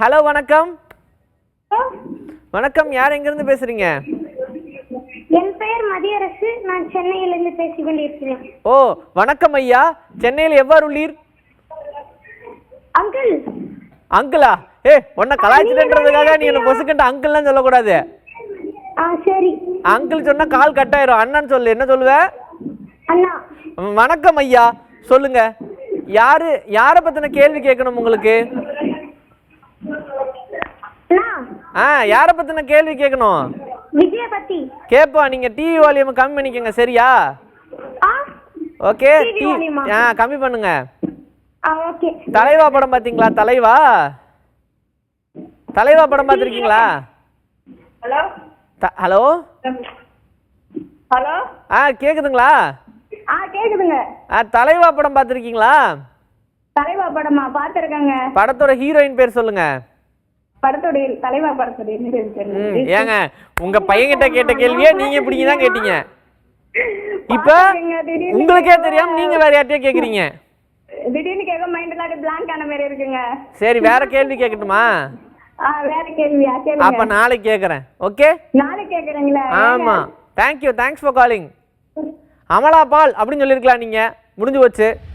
Hello வணக்கம். வணக்கம், யார் எங்கிருந்து பேசுறீங்க? என் பெயர் மதியரசு. நான் சென்னையிலிருந்து பேசிக் கொண்டிருக்கிறேன். ஓ வணக்கம் ஐயா. சென்னையில் எவ்வாறு உள்ளீர்? அங்கிள். அங்கிளா? உன்னை கலாய்ச்சிட்டுன்றதுக்காக நீ என்ன பொசுக்கிட்ட அங்கிள்லாம் சொல்லக்கூடாது. சரி. அங்கிள் சொன்னா கால் கட் ஆயிரும். அண்ணான்னு சொல்லு. என்ன சொல்லுவ? அண்ணா. வணக்கம் ஐயா, சொல்லுங்க. யார பத்தின கேள்வி கேட்கணும் உங்களுக்கு? யார பத்தின கேள்வி கேட்கணும்? விஜய பத்தி கேப்பா. நீங்க டிவி வால்யூம் கம்மி பண்ணிக்கங்க, சரியா? ஓகே, கம்மி பண்ணுங்க. ஓகே. தலைவா படம் பாத்தீங்களா? தலைவா படம் பாத்திருக்கீங்களா? Hello hello hello. கேக்குதுங்களா? கேக்குதுங்க. தலைவா படம் பாத்திருக்கீங்களா? தலைவா படமா? பாத்திருக்கேங்க. படத்தோட ஹீரோயின் பேர் சொல்லுங்க. படத்தோட தலைவா படத்தோட ஏங்க, உங்க பையன்கிட்ட கேட்ட கேள்வியே நீங்க இப்படிதான் கேட்டீங்க. இப்ப உங்களுக்கே தெரியாம நீங்க வேற யார்கிட்டயே கேக்குறீங்க. திடீர்னு கேட்க மைண்ட்ல பிளாங்க் ஆன மாதிரி இருக்குங்க. சரி, வேற கேள்வி கேட்கட்டுமா? வேற கேள்வியா? கேளுங்க. அப்ப நாளைக்கு கேக்குறேன். ஓகே, நாளைக்கு கேக்குறீங்களா? ஆமா. Thank you, thanks for calling. Amala Paul அப்படின்னு சொல்லிருக்கலாம் நீங்க. முடிஞ்சு போச்சு.